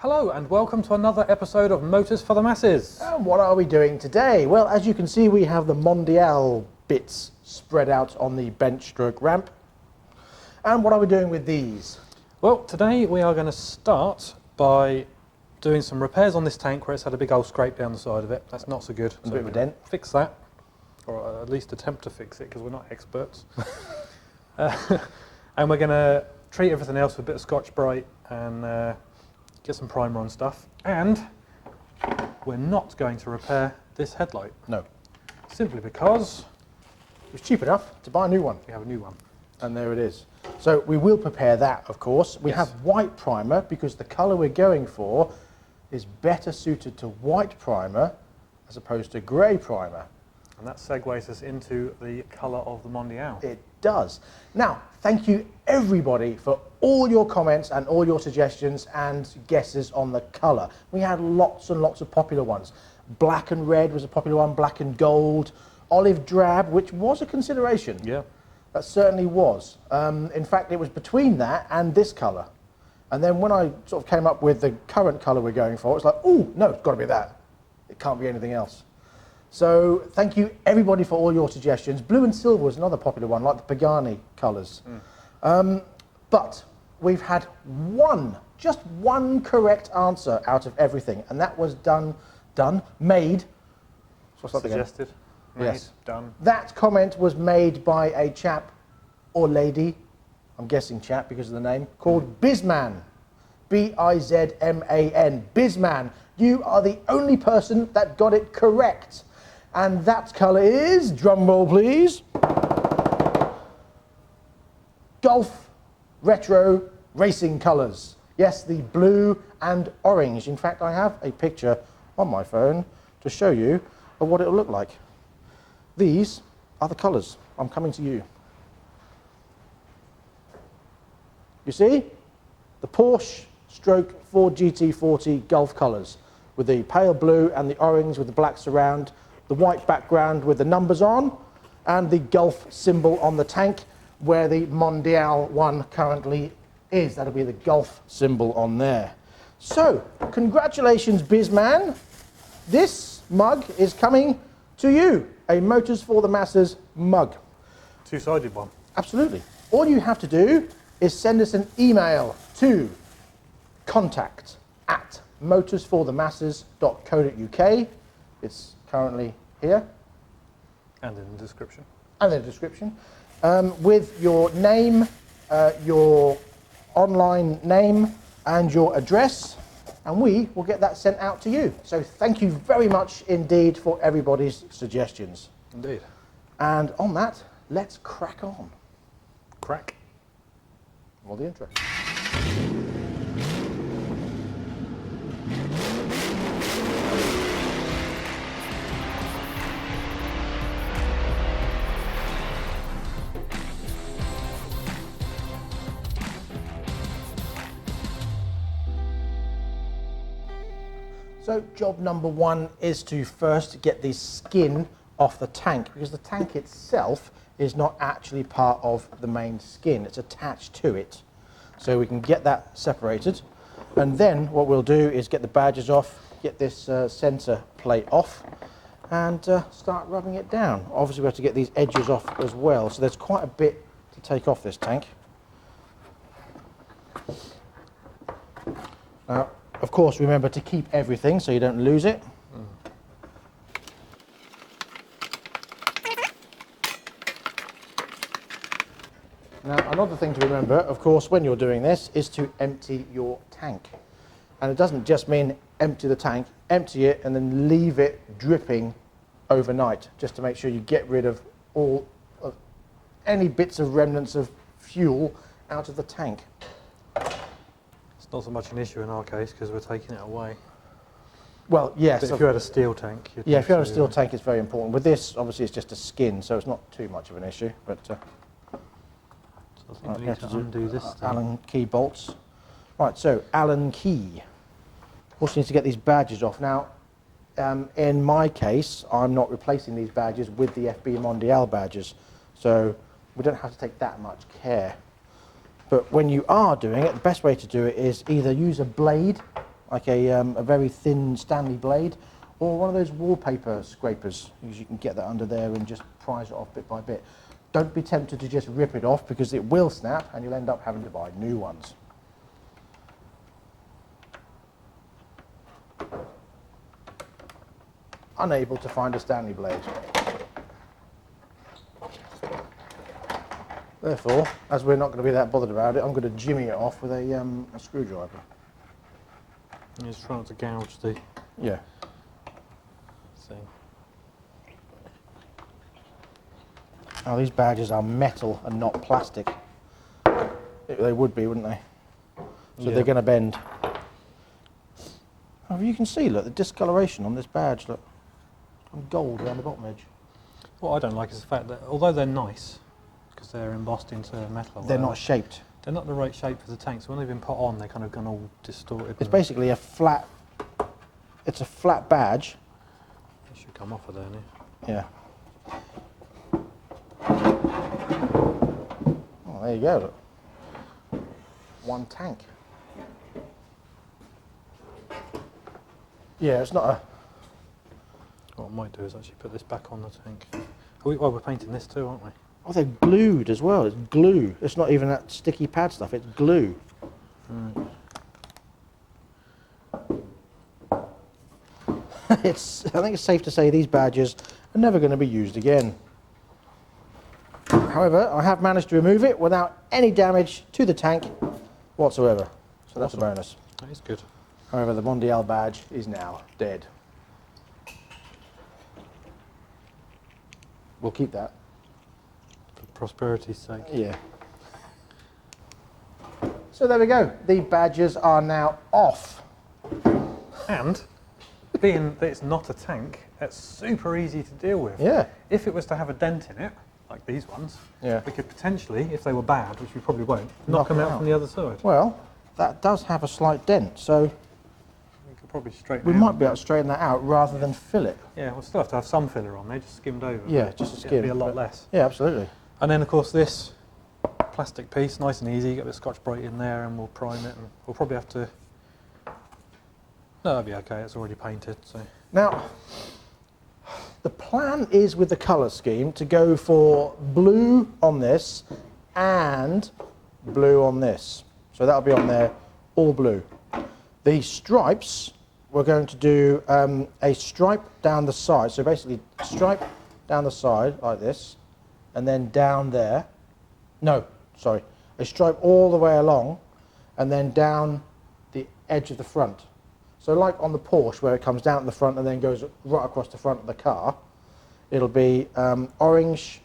Hello and welcome to another episode of Motors for the Masses. And what are we doing today? Well, as you can see, we have the Mondial bits spread out on the bench stroke ramp. And what are we doing with these? Well, today we are going to start by doing some repairs on this tank where it's had a big old scrape down the side of it. That's not so good. A bit of a dent. Fix that, or at least attempt to fix it because we're not experts. And we're going to treat everything else with a bit of Scotch-Brite and get some primer on stuff. And we're not going to repair this headlight. No. Simply because it was cheap enough to buy a new one. we have a new one. And there it is. So we will prepare that, of course. We have white primer because the colour we're going for is better suited to white primer as opposed to grey primer. And that segues us into the colour of the Mondial. It does. Now, thank you everybody for all your comments and all your suggestions and guesses on the colour. We had lots and lots of popular ones. Black and red was a popular one, black and gold, olive drab, which was a consideration. Yeah. That certainly was. In fact, it was between that and this colour. And then when I sort of came up with the current colour we're going for, it's like, oh, no, it's got to be that. It can't be anything else. So thank you everybody for all your suggestions. Blue and silver was another popular one, like the Pagani colours. But we've had just one correct answer out of everything, and that was made. What's that again? Suggested. Made, Yes. Done. That comment was made by a chap or lady, I'm guessing chap because of the name, called Bizman. B-I-Z-M-A-N. Bizman. You are the only person that got it correct. And that colour is, drum roll please, Golf Retro Racing colours. Yes, the blue and orange. In fact, I have a picture on my phone to show you of what it'll look like. These are the colours. I'm coming to you. You see? The Porsche stroke Ford GT40 Golf colours with the pale blue and the orange with the black surround, the white background with the numbers on, and the Golf symbol on the tank where the Mondial one currently is. That'll be the Golf symbol on there. So, congratulations, Bizman. This mug is coming to you. A Motors for the Masses mug. Two-sided one. Absolutely. All you have to do is send us an email to contact@motorsforthemasses.co.uk. It's currently here. And in the description. And in the description. With your name, your online name, and your address, and we will get that sent out to you. So thank you very much indeed for everybody's suggestions. Indeed. And on that, let's crack on. Crack. All the intro. So job number one is to first get the skin off the tank, because the tank itself is not actually part of the main skin, it's attached to it. So we can get that separated, and then what we'll do is get the badges off, get this centre plate off, and start rubbing it down. Obviously we have to get these edges off as well, so there's quite a bit to take off this tank. Now, of course, remember to keep everything so you don't lose it. Now, another thing to remember, of course, when you're doing this, is to empty your tank. And it doesn't just mean empty the tank, empty it and then leave it dripping overnight, just to make sure you get rid of any bits of remnants of fuel out of the tank. It's not so much an issue in our case because we're taking it away. Well, yes. But if you had a steel tank... Yeah, if you had a steel tank, it's very important. With this, obviously, it's just a skin, so it's not too much of an issue. But so I think we need to undo this thing. Allen key bolts. Right, so Allen key. Also need to get these badges off. Now, in my case, I'm not replacing these badges with the FB Mondial badges, so we don't have to take that much care. But when you are doing it, the best way to do it is either use a blade like a very thin Stanley blade, or one of those wallpaper scrapers, because you can get that under there and just prise it off bit by bit. Don't be tempted to just rip it off, because it will snap and you'll end up having to buy new ones. Unable to find a Stanley blade. Therefore, as we're not going to be that bothered about it, I'm going to jimmy it off with a screwdriver. And just try not to gouge the thing. Oh, these badges are metal and not plastic. They would be, wouldn't they? So they're going to bend. Oh, you can see, look, the discoloration on this badge, look. And gold around the bottom edge. What I don't like is the fact that although they're nice, because they're embossed into metal, They're not shaped. They're not the right shape for the tank, so when they've been put on, they're kind of gone all distorted. It's basically a flat, it's a flat badge. It should come off of there, Yeah. Oh, there you go, look. One tank. Yeah, it's not a... What I might do is actually put this back on the tank. Well, we're painting this too, aren't we? Oh, they're glued as well. It's glue. It's not even that sticky pad stuff. It's glue. Right. I think it's safe to say these badges are never going to be used again. However, I have managed to remove it without any damage to the tank whatsoever. So that's a bonus. That is good. However, the Mondial badge is now dead. We'll keep that. For prosperity's sake. Yeah. So there we go. The badges are now off. And being that it's not a tank, it's super easy to deal with. Yeah. If it was to have a dent in it, like these ones, Yeah. we could potentially, if they were bad, which we probably won't, knock them out from the other side. Well, that does have a slight dent, so We could probably straighten we it might out. be able to straighten that out rather than fill it. Yeah, we'll still have to have some filler on there, just skimmed over. Yeah, but just a it'd skim. be a lot but- less. Yeah, absolutely. And then, of course, this plastic piece, nice and easy, get a bit of Scotch-Brite in there and we'll prime it, and we'll probably have to... No, that'll be okay, it's already painted, so... Now, the plan is with the colour scheme to go for blue on this and blue on this. So that'll be on there, all blue. The stripes, we're going to do a stripe down the side. So basically, stripe down the side like this, and then down there. No, sorry. A stripe all the way along, and then down the edge of the front. So like on the Porsche, where it comes down at the front and then goes right across the front of the car, it'll be orange,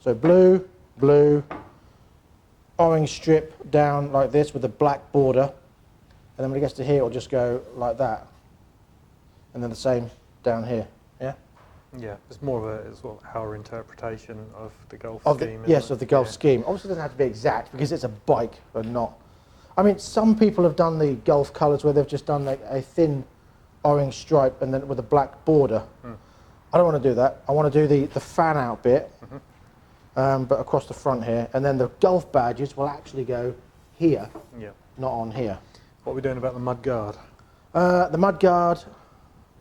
so blue, blue, orange strip down like this with a black border, and then when it gets to here, it'll just go like that, and then the same down here. Yeah. Yeah, it's more of a sort of our interpretation of the Gulf Of scheme. the, yes, isn't of it? the Gulf Yeah. scheme. Obviously, it doesn't have to be exact because it's a bike and not. I mean, some people have done the Gulf colours where they've just done like a thin orange stripe and then with a black border. I don't want to do that. I want to do the fan out bit, but across the front here, and then the Gulf badges will actually go here, Yeah. not on here. What are we doing about the mud guard? The mud guard,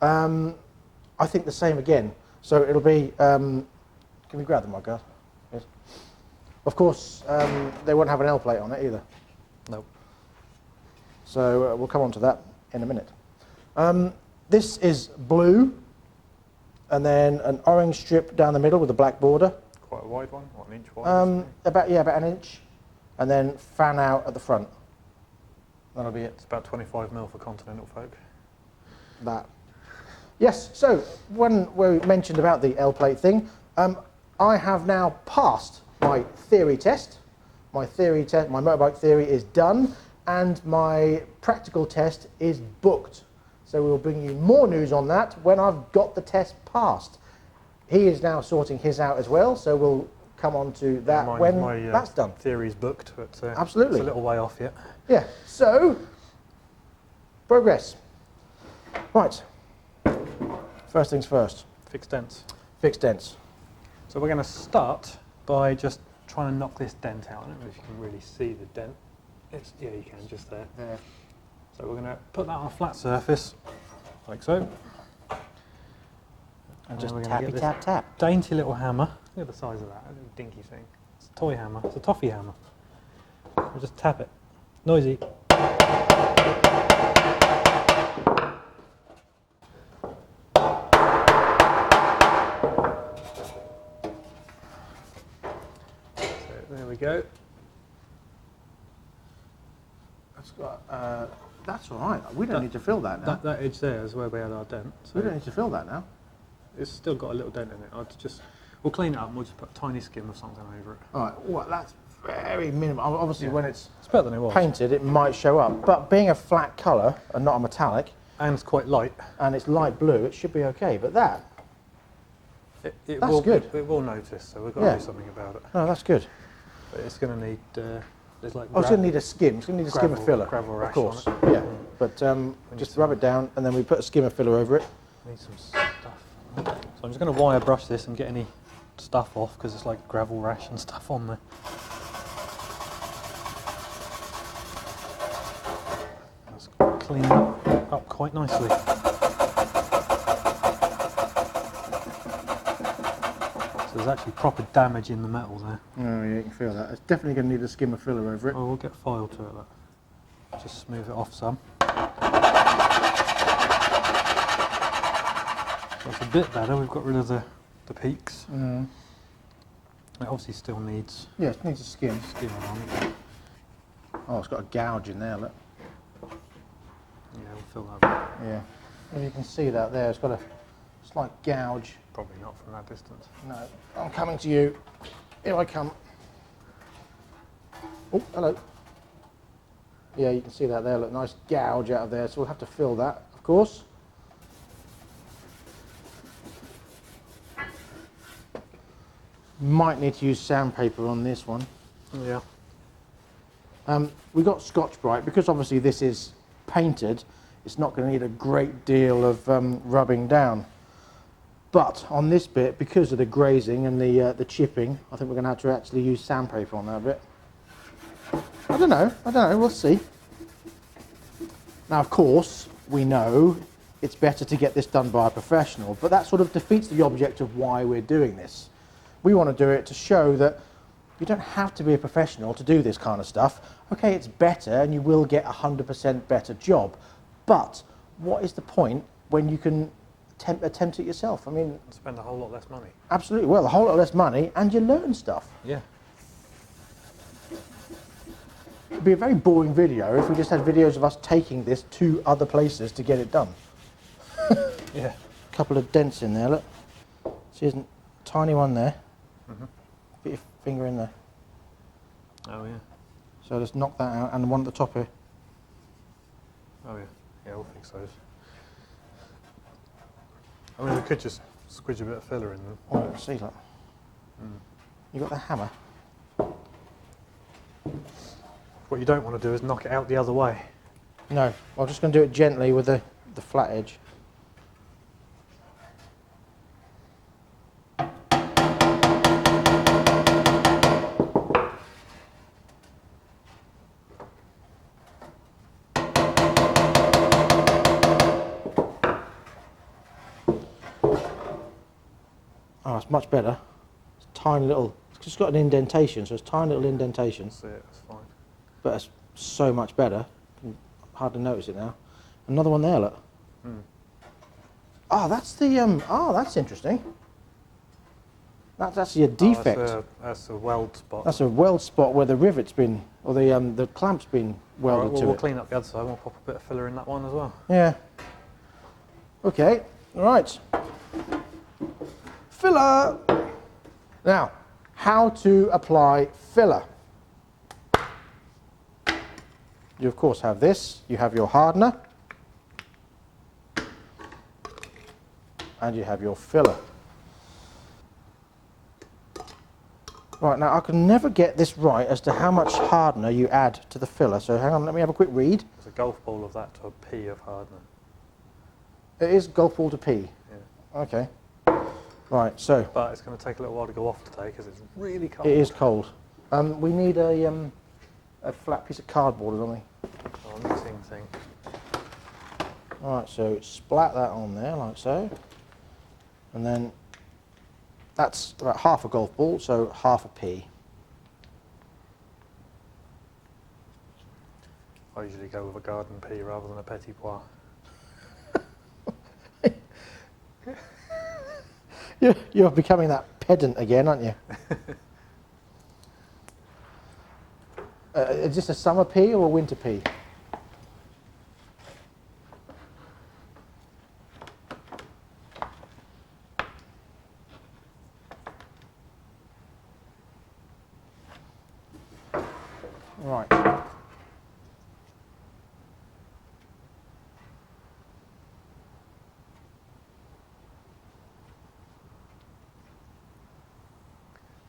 I think the same again. So it'll be. Can we grab the mud guard? Yes. Of course, they won't have an L plate on it either. No. So we'll come on to that in a minute. This is blue, and then an orange strip down the middle with a black border. Quite a wide one, what, an inch wide? About an inch, and then fan out at the front. That'll be it. It's about 25 mil for continental folk. That. Yes. So when we mentioned about the L plate thing, I have now passed my theory test. My motorbike theory is done, and my practical test is booked. So we'll bring you more news on that when I've got the test passed. He is now sorting his out as well, so we'll come on to that when that's done. Theory's booked, but Absolutely. it's a little way off yet. Yeah, so, progress. Right, first things first, Fixed dents. fixed dents. So we're going to start by just trying to knock this dent out. I don't know if you can really see the dent. Yeah, you can, just there. Yeah. So we're going put that on a flat surface, like so. And Now just we're gonna tappy get this tap tap. dainty little hammer. Look at the size of that, little dinky thing. It's a toy hammer, it's a toffee hammer. We'll just tap it. Noisy. There we go. That's all right. We don't need to fill that now. That edge there is where we had our dent. So We don't need to fill that now. it's still got a little dent in it. We'll clean it up and we'll just put a tiny skim of something over it. All right. Well, that's very minimal. Obviously, Yeah. when it's It's better than it was. painted, it might show up. But being a flat colour and not a metallic, And it's quite light. and it's light blue, it should be okay. But that, It That's will, good. It will notice, so we've got to Yeah. do something about it. no, that's good. But it's going to need, there's like Oh, it's going to need a skim. It's going to need a skim of filler. gravel Of rash course. on it. Yeah. But just rub it down, and then we put a skim of filler over it. Need some stuff. So I'm just going to wire brush this and get any stuff off because it's like gravel rash and stuff on there. That's clean up quite nicely. So there's actually proper damage in the metal there. Oh, yeah, you can feel that. It's definitely going to need a skim of filler over it. Oh, we'll get file to it. Look. Just smooth it off some. So it's a bit better. We've got rid of the peaks. Mm. It obviously still needs Yeah, it needs a skim. skin on it. Oh, it's got a gouge in there, look. Yeah, we'll fill that. Yeah. If you can see that there, it's got a slight gouge. Probably not from that distance. No, I'm coming to you. Here I come. Oh, hello. Yeah, you can see that there, look, nice gouge out of there, so we'll have to fill that, of course. Might need to use sandpaper on this one. Yeah. We got Scotch-Brite, because obviously this is painted, it's not going to need a great deal of rubbing down. But on this bit, because of the grazing and the chipping, I think we're going to have to actually use sandpaper on that bit. I don't know, we'll see. Now, of course, we know it's better to get this done by a professional, but that sort of defeats the object of why we're doing this. We want to do it to show that you don't have to be a professional to do this kind of stuff. Okay, it's better and you will get a 100% better job, but what is the point when you can attempt it yourself? I mean, Spend a whole lot less money. absolutely, well, a whole lot less money and you learn stuff. Yeah. It'd be a very boring video if we just had videos of us taking this to other places to get it done. Yeah. A couple of dents in there, look. See, there's a tiny one there. Put your finger in there. Oh yeah. So let's knock that out, and the one at the top here. Oh yeah. Yeah, we'll fix those. I mean, we could just squidge a bit of filler in them. Oh, let's see, look. You got the hammer? What you don't want to do is knock it out the other way. No, I'm just going to do it gently with the flat edge. Oh, it's much better. It's tiny little, it's just got an indentation, so it's tiny little indentation, That's it, that's fine. but it's so much better. You can hardly notice it now. Another one there, look. Oh, that's the, oh, that's interesting. That's actually a defect. That's a weld spot. That's a weld spot where the rivet's been, or the clamp's been welded Alright, well, to we'll it. clean up the other side. We'll pop a bit of filler in that one as well. Yeah. Okay, all right. Filler! Now, how to apply filler. You of course have this, you have your hardener, and you have your filler. Right, now I can never get this right as to how much hardener you add to the filler, so hang on, let me have a quick read. There's a golf ball of that to a pea of hardener. It is golf ball to pea. Yeah. Okay. Right, so But it's going to take a little while to go off today because it's really cold. it is cold. We need a flat piece of cardboard or something. Oh, mixing thing. Alright, so splat that on there like so. And then that's about half a golf ball, so half a pea. I usually go with a garden pea rather than a petit pois. You're becoming that pedant again, aren't you? Is this a summer pea or a winter pea? Right.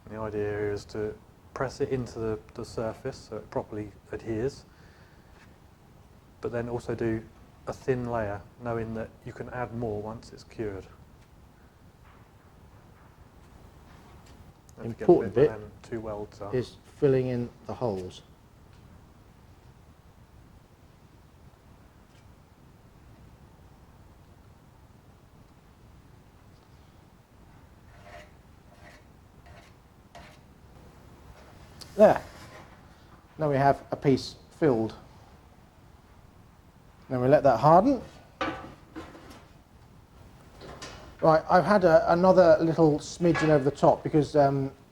The idea here is to press it into the surface so it properly adheres, but then also do a thin layer, knowing that you can add more once it's cured. Don't forget Important bit where them two welds are. is filling in the holes. There. Now we have a piece filled. Then we let that harden. Right, I've had another little smidgen over the top because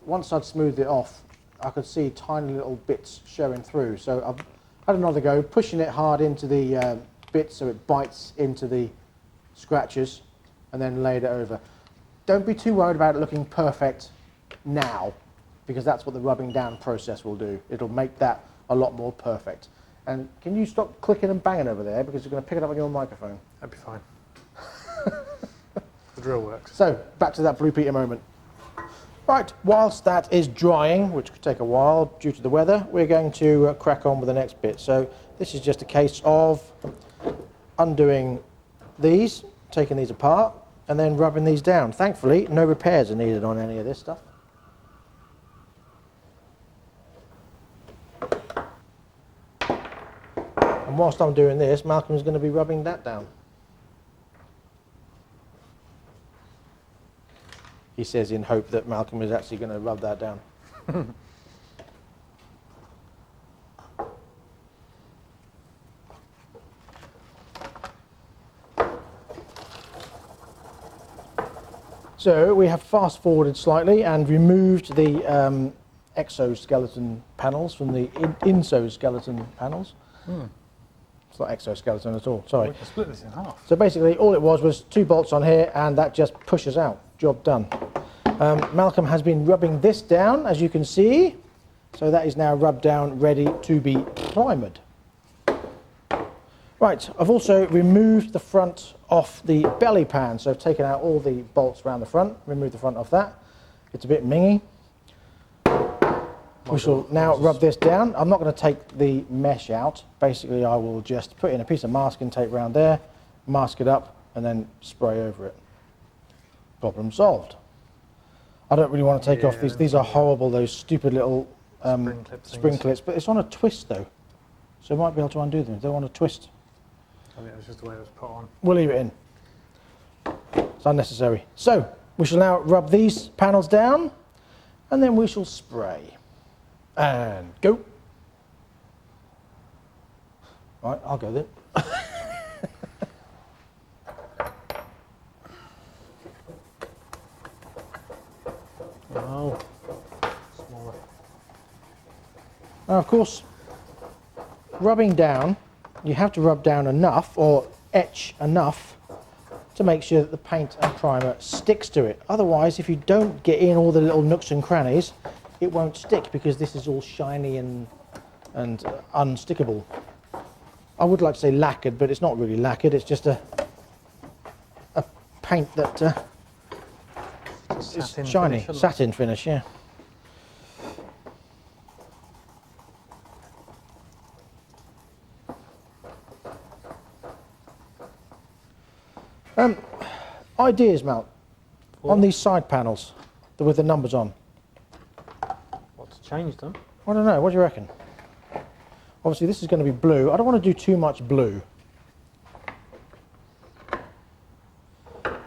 once I'd smoothed it off, I could see tiny little bits showing through. So I've had another go, pushing it hard into the bits so it bites into the scratches, and then laid it over. Don't be too worried about it looking perfect now, because that's what the rubbing down process will do. It'll make that a lot more perfect. And can you stop clicking and banging over there, because you're going to pick it up on your microphone. That'd be fine. The drill works. So, back to that Blue Peter moment. Right, whilst that is drying, which could take a while due to the weather, we're going to crack on with the next bit. So this is just a case of undoing these, taking these apart, and then rubbing these down. Thankfully, no repairs are needed on any of this stuff. And whilst I'm doing this, Malcolm's going to be rubbing that down. He says in hope that Malcolm is actually going to rub that down. So we have fast forwarded slightly and removed the exoskeleton panels from the insoskeleton panels. It's not exoskeleton at all, sorry. We can split this in half. So basically all it was 2 bolts on here, and that just pushes out. Job done. Malcolm has been rubbing this down, as you can see. So that is now rubbed down, ready to be primed. Right, I've also removed the front off the belly pan. So I've taken out all the bolts around the front, removed the front off that. It's a bit mingy. We shall now rub this down. I'm not going to take the mesh out. Basically, I will just put in a piece of masking tape around there, mask it up, and then spray over it. Problem solved. I don't really want to take off these. These are horrible, those stupid little spring clips. But it's on a twist, though. So I might be able to undo them if they want to twist. I think that's just the way it was put on. We'll leave it in. It's unnecessary. So we shall now rub these panels down, and then we shall spray. And go. Right, I'll go then. Oh, smaller. Now, of course, rubbing down, you have to rub down enough or etch enough to make sure that the paint and primer sticks to it. Otherwise, if you don't get in all the little nooks and crannies, it won't stick because this is all shiny and unstickable. I would like to say lacquered, but it's not really lacquered. It's just a paint that is shiny, satin finish, yeah. Ideas, Mal, on these side panels with the numbers on. What, to change them? I don't know, what do you reckon? Obviously this is going to be blue. I don't want to do too much blue.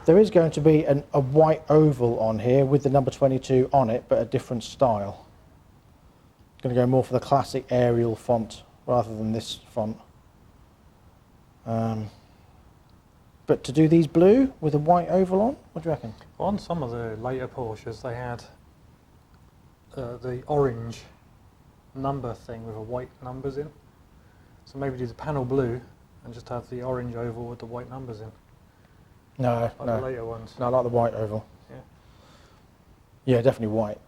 There is going to be a white oval on here with the number 22 on it, but a different style. Going to go more for the classic Arial font rather than this font. But to do these blue with a white oval on, what do you reckon? On some of the later Porsches, they had the orange number thing with a white numbers in. So maybe do the panel blue and just have the orange oval with the white numbers in. No, Like no. the later ones. No, I like the white oval. Yeah. Yeah, definitely white.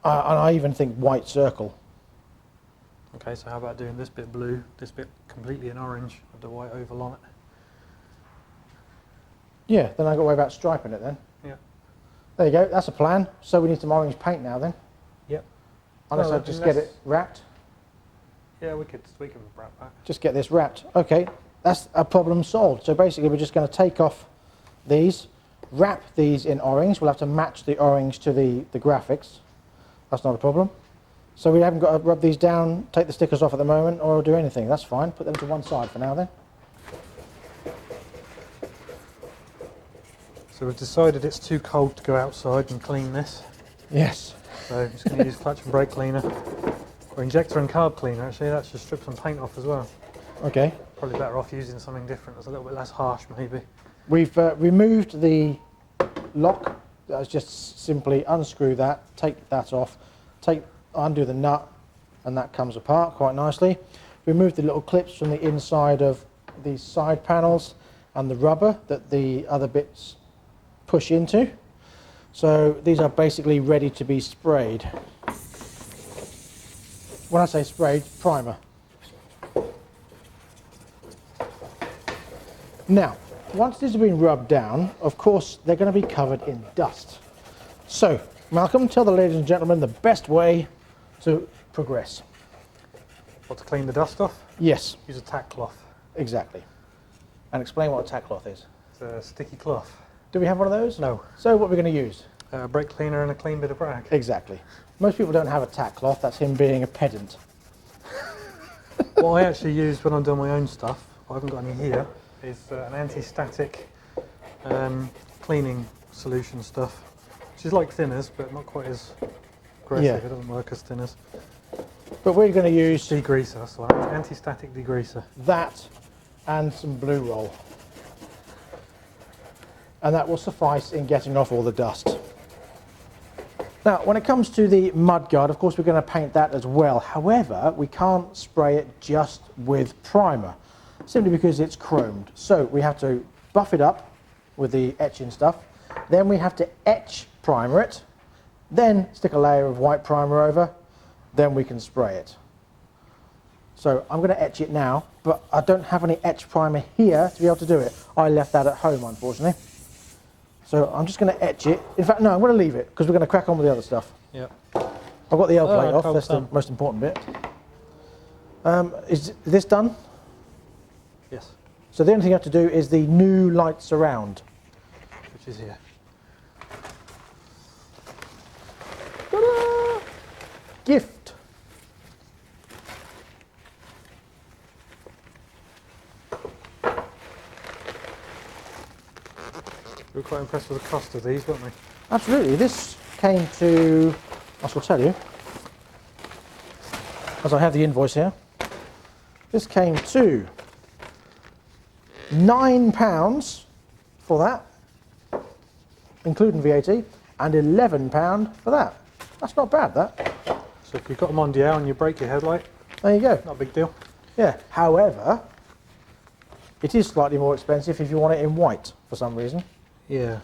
And I even think white circle. Okay, so how about doing this bit blue, this bit completely in orange with the white oval on it? Yeah, then I've got to worry about striping it then. Yeah. There you go, that's a plan. So we need some orange paint now then. Yep. Unless I just get it wrapped. Yeah, we can wrap that. Just get this wrapped. Okay, that's a problem solved. So basically we're just going to take off these, wrap these in orange. We'll have to match the orange to the graphics. That's not a problem. So we haven't got to rub these down, take the stickers off at the moment, or do anything. That's fine. Put them to one side for now then. So we've decided it's too cold to go outside and clean this. Yes. So I'm just going to use clutch and brake cleaner. Or injector and carb cleaner actually, that should strip some paint off as well. Okay. Probably better off using something different that's a little bit less harsh maybe. We've removed the lock. That's just simply unscrew that, take that off, undo the nut, and that comes apart quite nicely. Remove the little clips from the inside of these side panels and the rubber that the other bits push into. So these are basically ready to be sprayed. When I say sprayed, primer. Now, once these have been rubbed down, of course, they're going to be covered in dust. So, Malcolm, tell the ladies and gentlemen the best way to progress. What, to clean the dust off? Yes, Use a tack cloth. exactly. And explain what a tack cloth is. It's a sticky cloth. Do we have one of those? No. So what we're going to use? Brake cleaner and a clean bit of rag. Exactly. Most people don't have a tack cloth. That's him being a pedant. What I actually use when I'm doing my own stuff, I haven't got any here, is an anti-static cleaning solution stuff, which is like thinners, but not quite as aggressive. Yeah. It doesn't work as thinners. But we're going to use Degreaser, that's the one. Anti-static degreaser. that and some blue roll. And that will suffice in getting off all the dust. Now, when it comes to the mudguard, of course, we're going to paint that as well. However, we can't spray it just with primer, simply because it's chromed. So we have to buff it up with the etching stuff. Then we have to etch primer it. Then stick a layer of white primer over. Then we can spray it. So I'm going to etch it now, but I don't have any etch primer here to be able to do it. I left that at home, unfortunately. So I'm just going to etch it. In fact, no, I'm going to leave it because we're going to crack on with the other stuff. Yep. I've got the L plate off. cold That's the sun. most important bit. Is this done? Yes, So the only thing you have to do is the new light surround. which is here. Ta-da! Gift. We were quite impressed with the cost of these, weren't we? Absolutely. This came to, I shall tell you, as I have the invoice here. This came to £9 for that, including VAT, and £11 for that. That's not bad, that. So if you've got a Mondial and you break your headlight, There you go. not a big deal. Yeah. However, it is slightly more expensive if you want it in white for some reason. Yeah.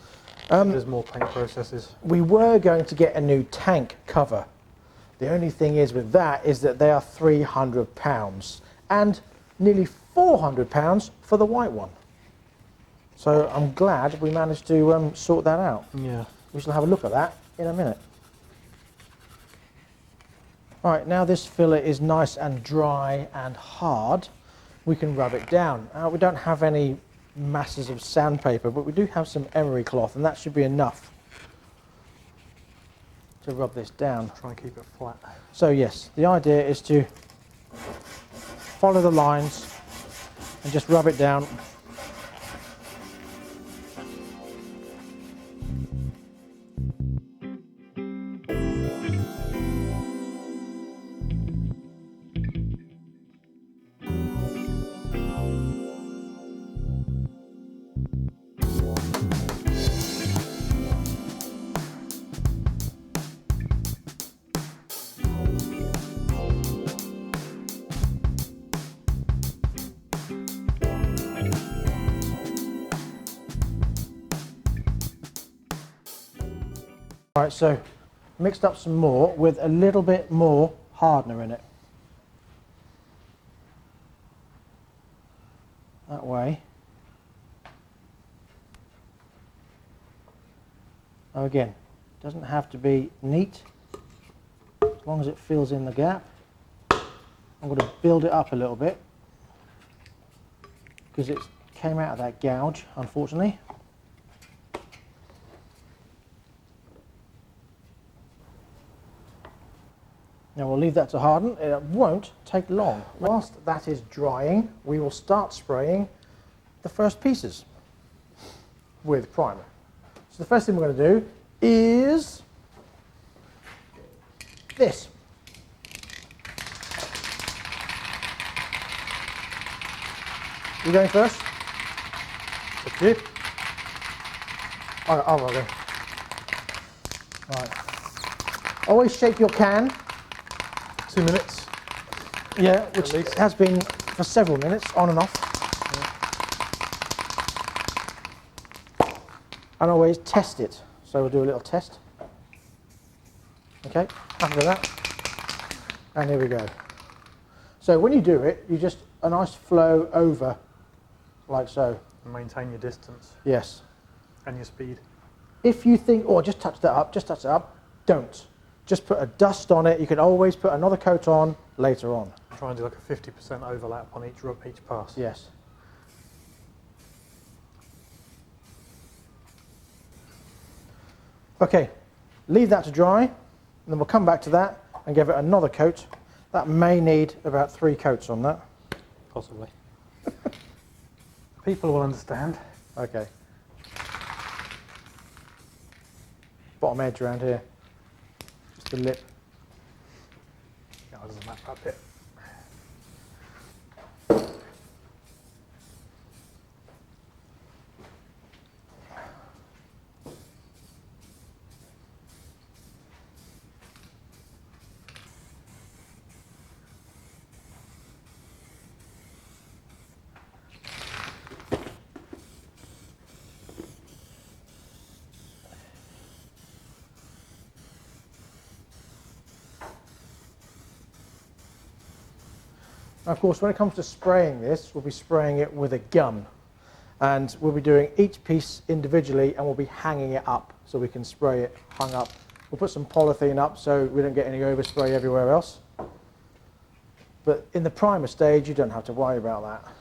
There's more paint processes. We were going to get a new tank cover. The only thing is with that is that they are £300 and nearly £400 for the white one. So I'm glad we managed to sort that out. Yeah. We shall have a look at that in a minute. Right, now this filler is nice and dry and hard, we can rub it down. We don't have any masses of sandpaper, but we do have some emery cloth, and that should be enough to rub this down. Try and keep it flat. So yes, the idea is to follow the lines and just rub it down Right, so mixed up some more with a little bit more hardener in it. That way. Now again, doesn't have to be neat, as long as it fills in the gap. I'm going to build it up a little bit because it came out of that gouge, unfortunately. Now we'll leave that to harden. It won't take long. Whilst that is drying, we will start spraying the first pieces with primer. So the first thing we're going to do is this. You going first? Up to you. I'll go. Right. Always shake your can. 2 minutes. Yeah, which has been for several minutes, on and off. Yeah. And always test it. So we'll do a little test. Okay, happy with that. And here we go. So when you do it, you just a nice flow over, like so. And maintain your distance. Yes. And your speed. If you think, oh, just touch that up, don't. Just put a dust on it. You can always put another coat on later on. Try and do like a 50% overlap on each pass. Yes. Okay, leave that to dry, and then we'll come back to that and give it another coat. That may need about 3 coats on that. Possibly. People will understand. Okay. Bottom edge around here. Just the lip. Yeah, it doesn't matter that bit. Now, of course, when it comes to spraying this, we'll be spraying it with a gun. And we'll be doing each piece individually and we'll be hanging it up so we can spray it hung up. We'll put some polythene up so we don't get any overspray everywhere else. But in the primer stage, you don't have to worry about that.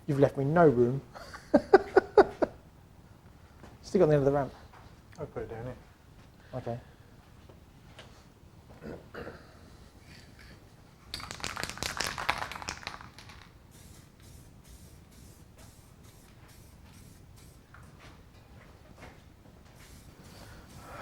You've left me no room. Stick it on the end of the ramp. I'll put it down here. Okay.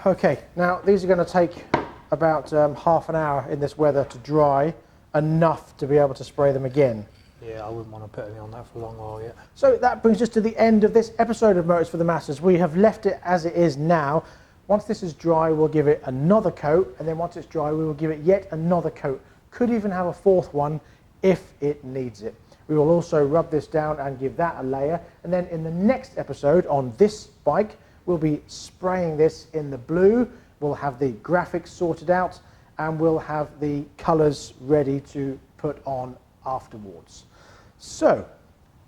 Okay, now these are going to take about half an hour in this weather to dry, enough to be able to spray them again. Yeah, I wouldn't want to put any on that for a long while yet. So that brings us to the end of this episode of Motors for the Masses. We have left it as it is now. Once this is dry, we'll give it another coat, and then once it's dry, we will give it yet another coat. Could even have a 4th one if it needs it. We will also rub this down and give that a layer, and then in the next episode on this bike, we'll be spraying this in the blue. We'll have the graphics sorted out and we'll have the colours ready to put on afterwards. So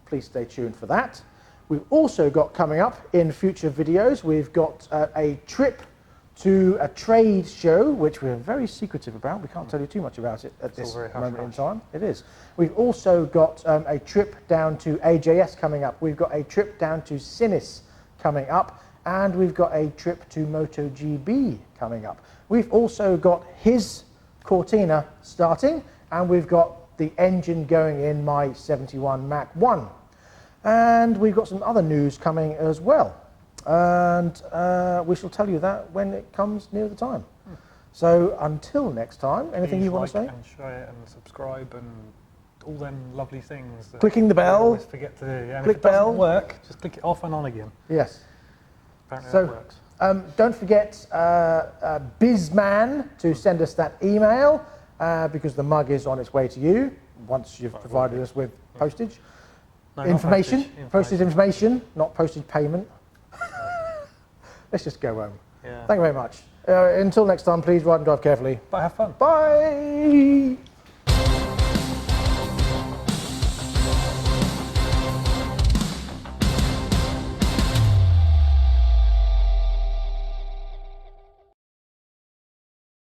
please stay tuned for that. We've also got coming up in future videos, we've got a trip to a trade show, which we're very secretive about. We can't tell you too much about it at this moment in time. It is. We've also got a trip down to AJS coming up. We've got a trip down to Sinis coming up. And we've got a trip to MotoGB coming up. We've also got his Cortina starting, and we've got the engine going in my 71 Mach 1. And we've got some other news coming as well. And we shall tell you that when it comes near the time. So until next time, anything you want to say? And share and subscribe and all them lovely things. That Clicking the bell. I always forget to do. And Click if it doesn't bell. work, just click it off and on again. Yes. Apparently So, that works. don't forget Bizman to send us that email because the mug is on its way to you once you've provided us with postage. No, Postage information, not postage payment. Let's just go home. Yeah. Thank you very much. Until next time, please ride and drive carefully. But have fun. Bye!